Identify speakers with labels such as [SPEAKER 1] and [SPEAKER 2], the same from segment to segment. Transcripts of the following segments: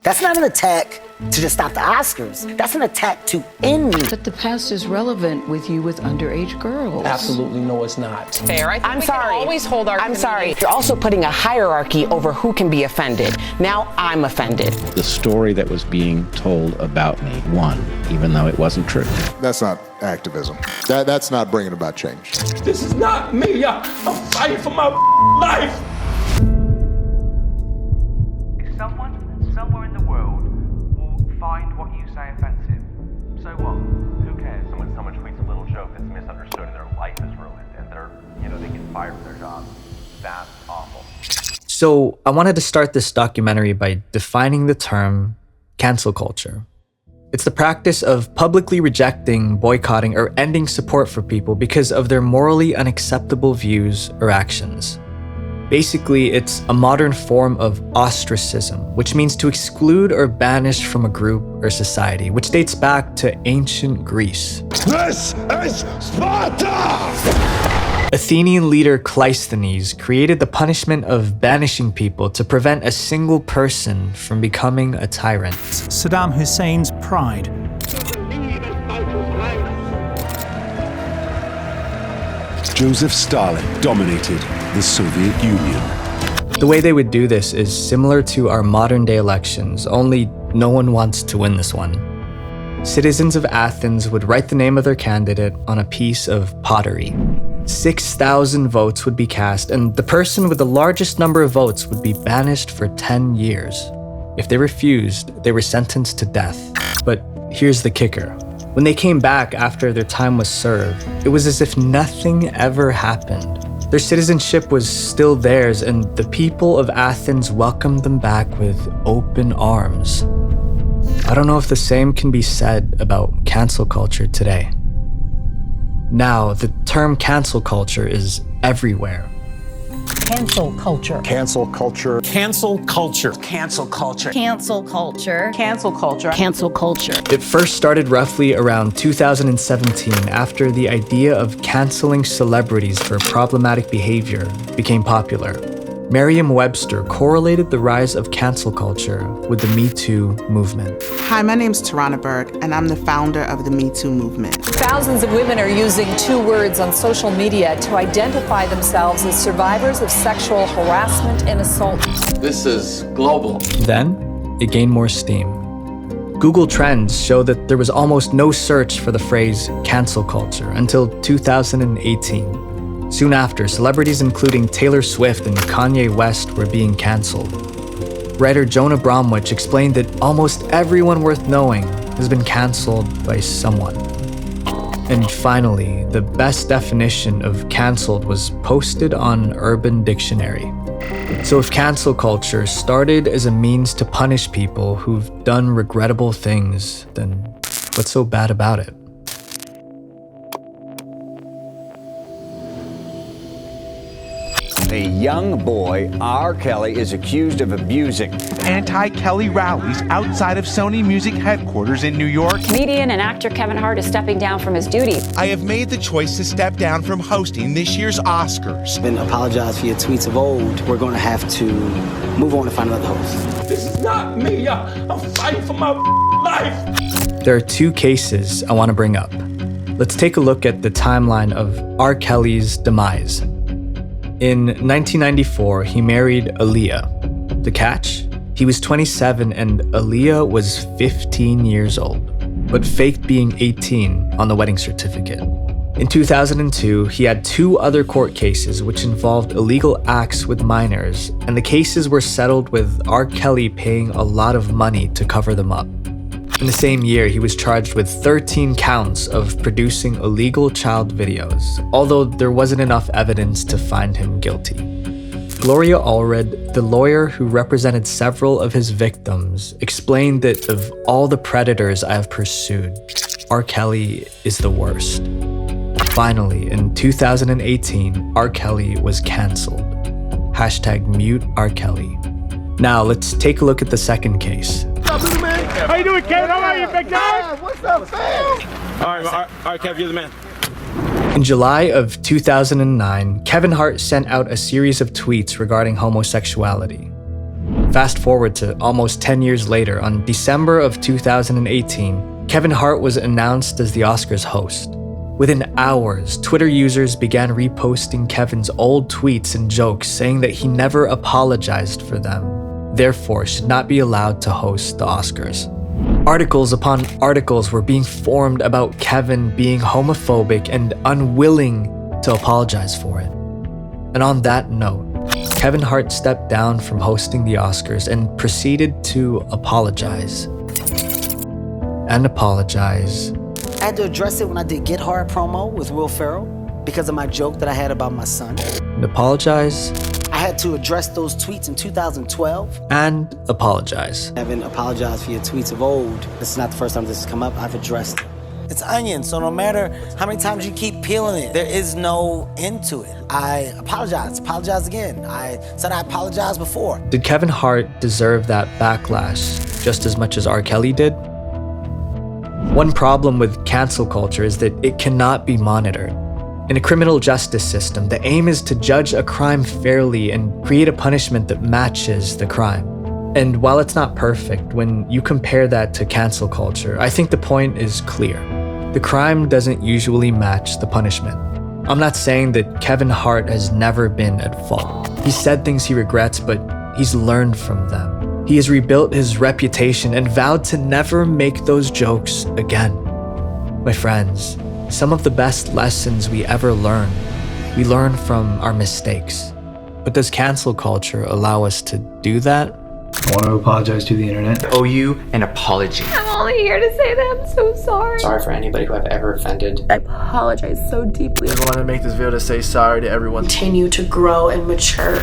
[SPEAKER 1] That's not an attack to just stop the Oscars. That's an attack to end me.
[SPEAKER 2] But the past is relevant with you with underage girls.
[SPEAKER 3] Absolutely no, it's not.
[SPEAKER 4] Fair. I think
[SPEAKER 5] I'm
[SPEAKER 4] we
[SPEAKER 5] sorry.
[SPEAKER 4] can always hold our
[SPEAKER 5] I'm sorry. You're also putting a hierarchy over who can be offended. Now I'm offended.
[SPEAKER 6] The story that was being told about me won, even though it wasn't true.
[SPEAKER 7] That's not activism. That's not bringing about change.
[SPEAKER 3] This is not me. I'm fighting for my life.
[SPEAKER 8] If someone somewhere in the world will find what you say offensive, so what? Who cares?
[SPEAKER 9] Someone tweets a little joke that's misunderstood and their life is ruined and they get fired from their job. That's awful.
[SPEAKER 10] So I wanted to start this documentary by defining the term cancel culture. It's the practice of publicly rejecting, boycotting, or ending support for people because of their morally unacceptable views or actions. Basically, it's a modern form of ostracism, which means to exclude or banish from a group or society, which dates back to ancient Greece.
[SPEAKER 11] This is Sparta!
[SPEAKER 10] Athenian leader Cleisthenes created the punishment of banishing people to prevent a single person from becoming a tyrant.
[SPEAKER 12] Saddam Hussein's pride.
[SPEAKER 11] Joseph Stalin dominated the Soviet Union.
[SPEAKER 10] The way they would do this is similar to our modern day elections, only no one wants to win this one. Citizens of Athens would write the name of their candidate on a piece of pottery. 6,000 votes would be cast, and the person with the largest number of votes would be banished for 10 years. If they refused, they were sentenced to death. But here's the kicker. When they came back after their time was served, it was as if nothing ever happened. Their citizenship was still theirs, and the people of Athens welcomed them back with open arms. I don't know if the same can be said about cancel culture today. Now, the term cancel culture is everywhere.
[SPEAKER 2] Cancel culture.
[SPEAKER 7] Cancel culture.
[SPEAKER 3] Cancel culture.
[SPEAKER 5] Cancel culture.
[SPEAKER 4] cancel culture.
[SPEAKER 5] Cancel culture.
[SPEAKER 2] Cancel culture.
[SPEAKER 10] It first started roughly around 2017 after the idea of canceling celebrities for problematic behavior became popular. Merriam-Webster correlated the rise of cancel culture with the Me Too movement.
[SPEAKER 13] Hi, my name's Tarana Berg, and I'm the founder of the Me Too movement.
[SPEAKER 4] Thousands of women are using 2 words on social media to identify themselves as survivors of sexual harassment and assault.
[SPEAKER 9] This is global.
[SPEAKER 10] Then, it gained more steam. Google Trends show that there was almost no search for the phrase cancel culture until 2018. Soon after, celebrities including Taylor Swift and Kanye West were being canceled. Writer Jonah Bromwich explained that almost everyone worth knowing has been canceled by someone. And finally, the best definition of canceled was posted on Urban Dictionary. So if cancel culture started as a means to punish people who've done regrettable things, then what's so bad about it?
[SPEAKER 14] A young boy, R. Kelly, is accused of abusing
[SPEAKER 15] anti-Kelly rallies outside of Sony Music headquarters in New York.
[SPEAKER 16] Comedian and actor Kevin Hart is stepping down from his duties.
[SPEAKER 15] I have made the choice to step down from hosting this year's Oscars.
[SPEAKER 1] And apologize for your tweets of old. We're going to have to move on and find another host.
[SPEAKER 3] This is not me. I'm fighting for my life.
[SPEAKER 10] There are 2 cases I want to bring up. Let's take a look at the timeline of R. Kelly's demise. In 1994, he married Aaliyah. The catch? He was 27 and Aaliyah was 15 years old, but faked being 18 on the wedding certificate. In 2002, he had 2 other court cases which involved illegal acts with minors, and the cases were settled with R. Kelly paying a lot of money to cover them up. In the same year, he was charged with 13 counts of producing illegal child videos, although there wasn't enough evidence to find him guilty. Gloria Allred, the lawyer who represented several of his victims, explained that of all the predators I have pursued, R. Kelly is the worst. Finally, in 2018, R. Kelly was canceled. #mute R. Kelly. Now let's take a look at the second case.
[SPEAKER 11] What's up, man? How you doing, Kev? How are you, big guy? What's up, fam?
[SPEAKER 3] All right, Kev, you're the man.
[SPEAKER 10] In July of 2009, Kevin Hart sent out a series of tweets regarding homosexuality. Fast forward to almost 10 years later, on December of 2018, Kevin Hart was announced as the Oscars host. Within hours, Twitter users began reposting Kevin's old tweets and jokes saying that he never apologized for them, therefore should not be allowed to host the Oscars. Articles upon articles were being formed about Kevin being homophobic and unwilling to apologize for it. And on that note, Kevin Hart stepped down from hosting the Oscars and proceeded to apologize. And apologize.
[SPEAKER 1] I had to address it when I did Get Hard promo with Will Ferrell because of my joke that I had about my son.
[SPEAKER 10] And apologize.
[SPEAKER 1] I had to address those tweets in 2012.
[SPEAKER 10] And apologize.
[SPEAKER 1] Kevin, apologize for your tweets of old. This is not the first time this has come up. I've addressed it. It's onion, so no matter how many times you keep peeling it, there is no end to it. I apologize again. I said I apologized before.
[SPEAKER 10] Did Kevin Hart deserve that backlash just as much as R. Kelly did? One problem with cancel culture is that it cannot be monitored. In a criminal justice system, the aim is to judge a crime fairly and create a punishment that matches the crime. And while it's not perfect, when you compare that to cancel culture, I think the point is clear. The crime doesn't usually match the punishment. I'm not saying that Kevin Hart has never been at fault. He said things he regrets, but he's learned from them. He has rebuilt his reputation and vowed to never make those jokes again. My friends, some of the best lessons we ever learn, we learn from our mistakes. But does cancel culture allow us to do that?
[SPEAKER 17] I want to apologize to the internet. I owe you an apology.
[SPEAKER 18] I'm only here to say that I'm so sorry.
[SPEAKER 17] Sorry for anybody who I've ever offended.
[SPEAKER 18] I apologize so deeply.
[SPEAKER 19] I want to make this video to say sorry to everyone.
[SPEAKER 18] Continue to grow and mature.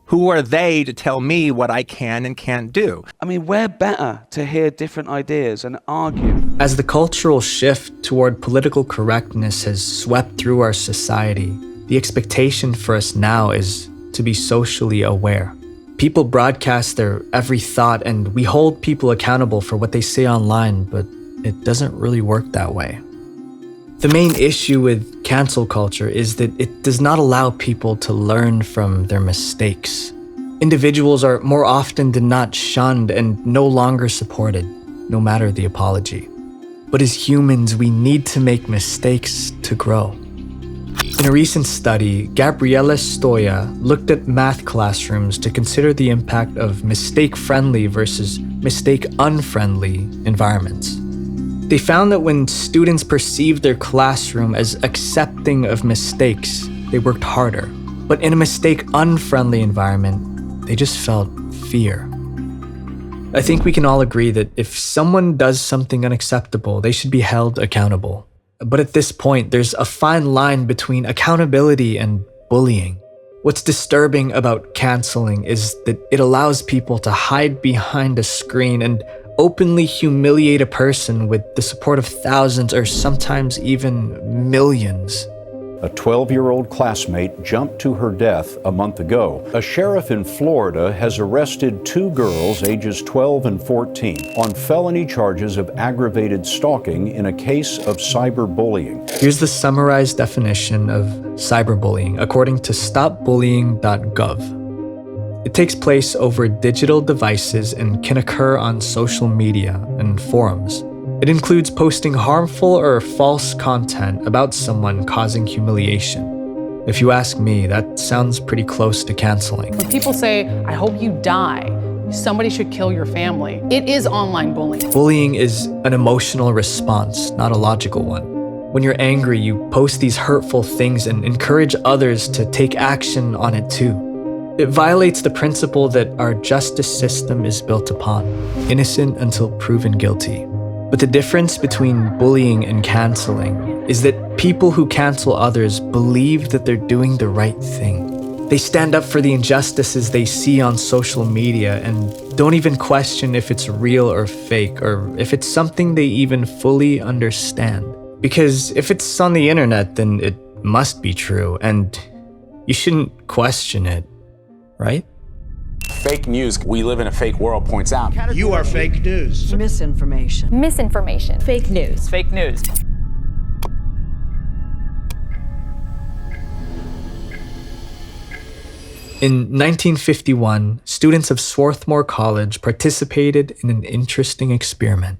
[SPEAKER 15] Who are they to tell me what I can and can't do?
[SPEAKER 8] I mean, we're better to hear different ideas and argue.
[SPEAKER 10] As the cultural shift toward political correctness has swept through our society, the expectation for us now is to be socially aware. People broadcast their every thought and we hold people accountable for what they say online, but it doesn't really work that way. The main issue with cancel culture is that it does not allow people to learn from their mistakes. Individuals are more often than not shunned and no longer supported, no matter the apology. But as humans, we need to make mistakes to grow. In a recent study, Gabriela Stoya looked at math classrooms to consider the impact of mistake-friendly versus mistake-unfriendly environments. They found that when students perceived their classroom as accepting of mistakes, they worked harder. But in a mistake-unfriendly environment, they just felt fear. I think we can all agree that if someone does something unacceptable, they should be held accountable. But at this point, there's a fine line between accountability and bullying. What's disturbing about canceling is that it allows people to hide behind a screen and openly humiliate a person with the support of thousands or sometimes even millions.
[SPEAKER 20] A 12-year-old classmate jumped to her death a month ago. A sheriff in Florida has arrested 2 girls ages 12 and 14 on felony charges of aggravated stalking in a case of cyberbullying.
[SPEAKER 10] Here's the summarized definition of cyberbullying according to stopbullying.gov. It takes place over digital devices and can occur on social media and forums. It includes posting harmful or false content about someone causing humiliation. If you ask me, that sounds pretty close to canceling.
[SPEAKER 21] When people say, I hope you die, somebody should kill your family, it is online bullying.
[SPEAKER 10] Bullying is an emotional response, not a logical one. When you're angry, you post these hurtful things and encourage others to take action on it too. It violates the principle that our justice system is built upon, innocent until proven guilty. But the difference between bullying and canceling is that people who cancel others believe that they're doing the right thing. They stand up for the injustices they see on social media and don't even question if it's real or fake, or if it's something they even fully understand. Because if it's on the internet, then it must be true, and you shouldn't question it. Right?
[SPEAKER 22] Fake news, we live in a fake world, points out.
[SPEAKER 23] You are fake news.
[SPEAKER 18] Misinformation.
[SPEAKER 16] Misinformation.
[SPEAKER 18] Fake news.
[SPEAKER 22] Fake news.
[SPEAKER 10] In 1951, students of Swarthmore College participated in an interesting experiment.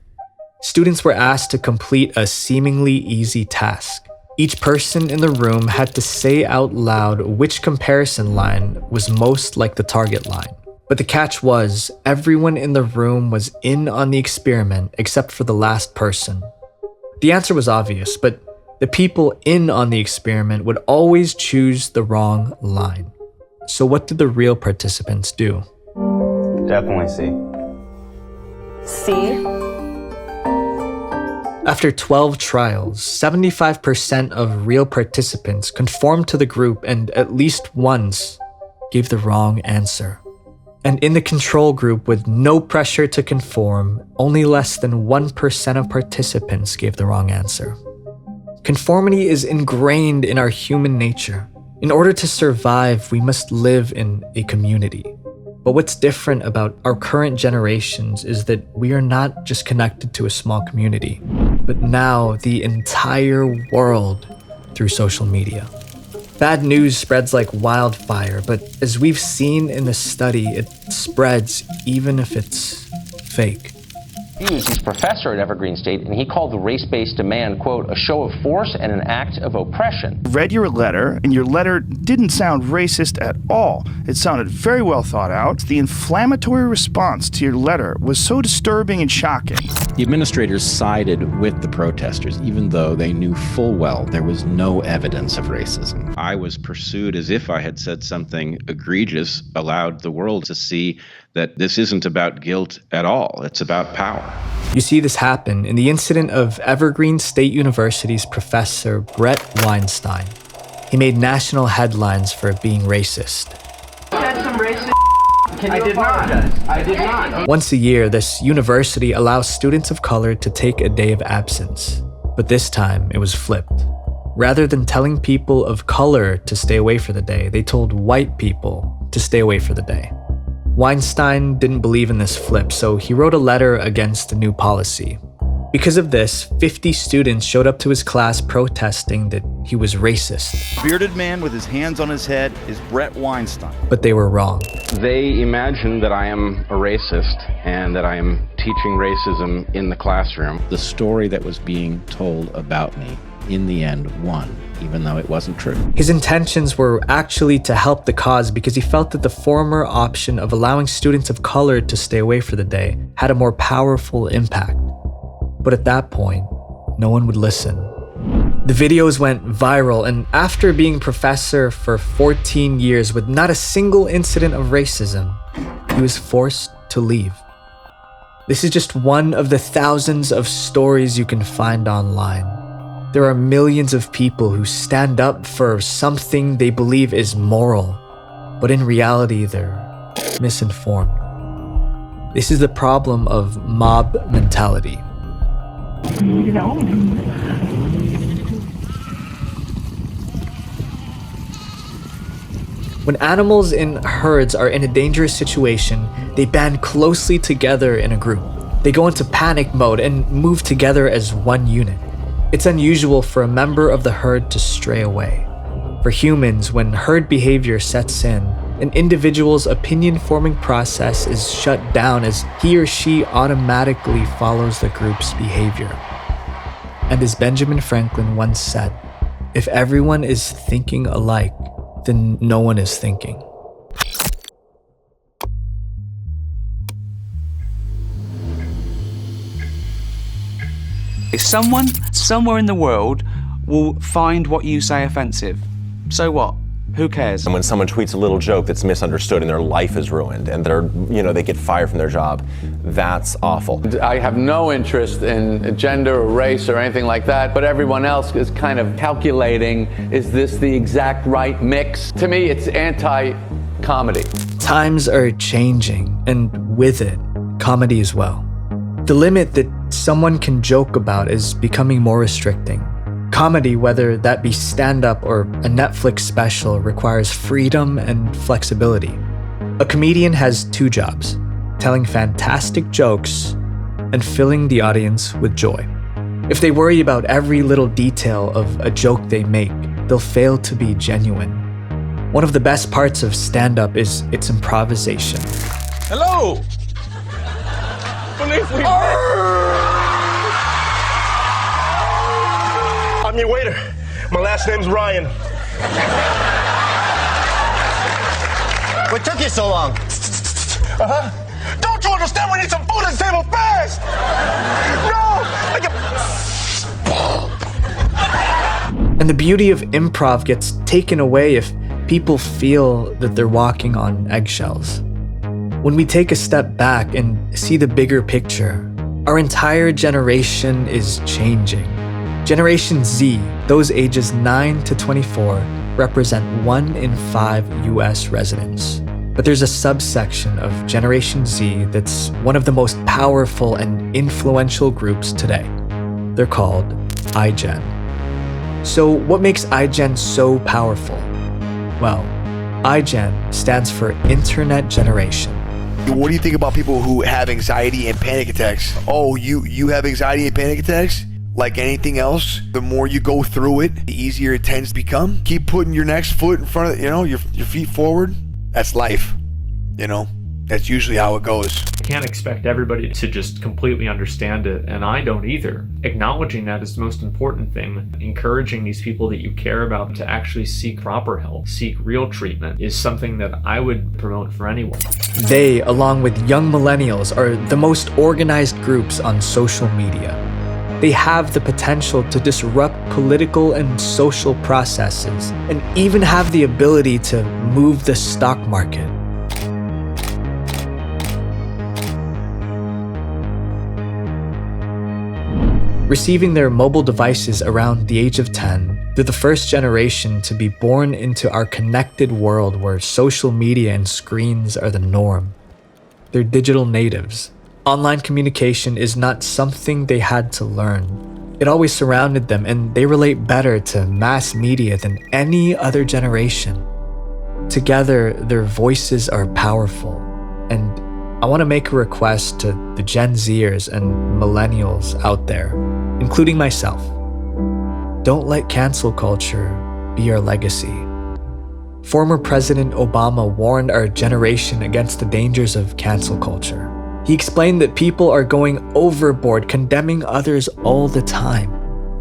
[SPEAKER 10] Students were asked to complete a seemingly easy task. Each person in the room had to say out loud which comparison line was most like the target line. But the catch was, everyone in the room was in on the experiment except for the last person. The answer was obvious, but the people in on the experiment would always choose the wrong line. So what did the real participants do?
[SPEAKER 6] Definitely C.
[SPEAKER 18] C?
[SPEAKER 10] After 12 trials, 75% of real participants conformed to the group and at least once gave the wrong answer. And in the control group with no pressure to conform, only less than 1% of participants gave the wrong answer. Conformity is ingrained in our human nature. In order to survive, we must live in a community. But what's different about our current generations is that we are not just connected to a small community, but now the entire world through social media. Bad news spreads like wildfire, but as we've seen in the study, it spreads even if it's fake.
[SPEAKER 7] He's a professor at Evergreen State, and he called the race-based demand, quote, a show of force and an act of oppression.
[SPEAKER 11] Read your letter, and your letter didn't sound racist at all. It sounded very well thought out. The inflammatory response to your letter was so disturbing and shocking.
[SPEAKER 12] The administrators sided with the protesters, even though they knew full well there was no evidence of racism. I was pursued as if I had said something egregious, allowed the world to see that this isn't about guilt at all. It's about power.
[SPEAKER 10] You see this happen in the incident of Evergreen State University's professor Brett Weinstein. He made national headlines for being racist.
[SPEAKER 8] Said some racist. I did not.
[SPEAKER 10] Once a year, this university allows students of color to take a day of absence. But this time, it was flipped. Rather than telling people of color to stay away for the day, they told white people to stay away for the day. Weinstein didn't believe in this flip, so he wrote a letter against the new policy. Because of this, 50 students showed up to his class protesting that he was racist.
[SPEAKER 24] Bearded man with his hands on his head is Brett Weinstein.
[SPEAKER 10] But they were wrong.
[SPEAKER 7] They imagine that I am a racist and that I am teaching racism in the classroom.
[SPEAKER 12] The story that was being told about me, in the end, won, even though it wasn't true.
[SPEAKER 10] His intentions were actually to help the cause because he felt that the former option of allowing students of color to stay away for the day had a more powerful impact. But at that point, no one would listen. The videos went viral, and after being professor for 14 years with not a single incident of racism, he was forced to leave. This is just one of the thousands of stories you can find online. There are millions of people who stand up for something they believe is moral, but in reality, they're misinformed. This is the problem of mob mentality. When animals in herds are in a dangerous situation, they band closely together in a group. They go into panic mode and move together as one unit. It's unusual for a member of the herd to stray away. For humans, when herd behavior sets in, an individual's opinion-forming process is shut down as he or she automatically follows the group's behavior. And as Benjamin Franklin once said, if everyone is thinking alike, then no one is thinking.
[SPEAKER 8] Someone, somewhere in the world, will find what you say offensive. So what? Who cares?
[SPEAKER 9] And when someone tweets a little joke that's misunderstood and their life is ruined and they get fired from their job, that's awful.
[SPEAKER 25] I have no interest in gender or race or anything like that, but everyone else is kind of calculating, is this the exact right mix? To me, it's anti-comedy.
[SPEAKER 10] Times are changing, and with it, comedy as well. The limit that someone can joke about is becoming more restricting. Comedy, whether that be stand-up or a Netflix special, requires freedom and flexibility. A comedian has two jobs: telling fantastic jokes and filling the audience with joy. If they worry about every little detail of a joke they make, they'll fail to be genuine. One of the best parts of stand-up is its improvisation.
[SPEAKER 3] Hello! Believe we
[SPEAKER 2] I'm your waiter. My last name's Ryan.
[SPEAKER 4] What took you so long?
[SPEAKER 2] Don't you understand? We need some food at the table fast! No!
[SPEAKER 10] And the beauty of improv gets taken away if people feel that they're walking on eggshells. When we take a step back and see the bigger picture, our entire generation is changing. Generation Z, those ages 9 to 24, represent 1 in 5 US residents. But there's a subsection of Generation Z that's one of the most powerful and influential groups today. They're called iGen. So what makes iGen so powerful? Well, iGen stands for Internet Generation.
[SPEAKER 2] What do you think about people who have anxiety and panic attacks? Oh, you have anxiety and panic attacks? Like anything else, the more you go through it, the easier it tends to become. Keep putting your next foot in front of, your feet forward. That's life, That's usually how it goes.
[SPEAKER 5] You can't expect everybody to just completely understand it, and I don't either. Acknowledging that is the most important thing. Encouraging these people that you care about to actually seek proper help, seek real treatment, is something that I would promote for anyone.
[SPEAKER 10] They, along with young millennials, are the most organized groups on social media. They have the potential to disrupt political and social processes, and even have the ability to move the stock market. Receiving their mobile devices around the age of 10, they're the first generation to be born into our connected world where social media and screens are the norm. They're digital natives. Online communication is not something they had to learn. It always surrounded them, and they relate better to mass media than any other generation. Together, their voices are powerful, and I want to make a request to the Gen Zers and millennials out there, including myself. Don't let cancel culture be your legacy. Former President Obama warned our generation against the dangers of cancel culture. He explained that people are going overboard, condemning others all the time.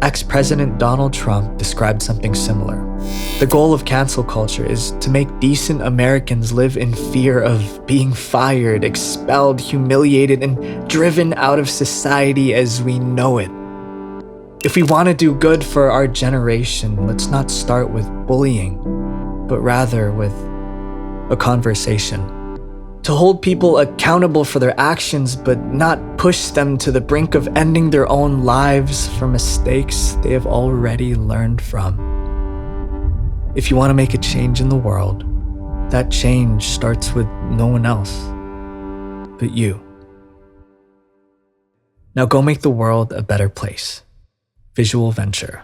[SPEAKER 10] Ex-President Donald Trump described something similar. The goal of cancel culture is to make decent Americans live in fear of being fired, expelled, humiliated, and driven out of society as we know it. If we want to do good for our generation, let's not start with bullying, but rather with a conversation. To hold people accountable for their actions, but not push them to the brink of ending their own lives for mistakes they have already learned from. If you want to make a change in the world, that change starts with no one else but you. Now go make the world a better place. Visual Venture.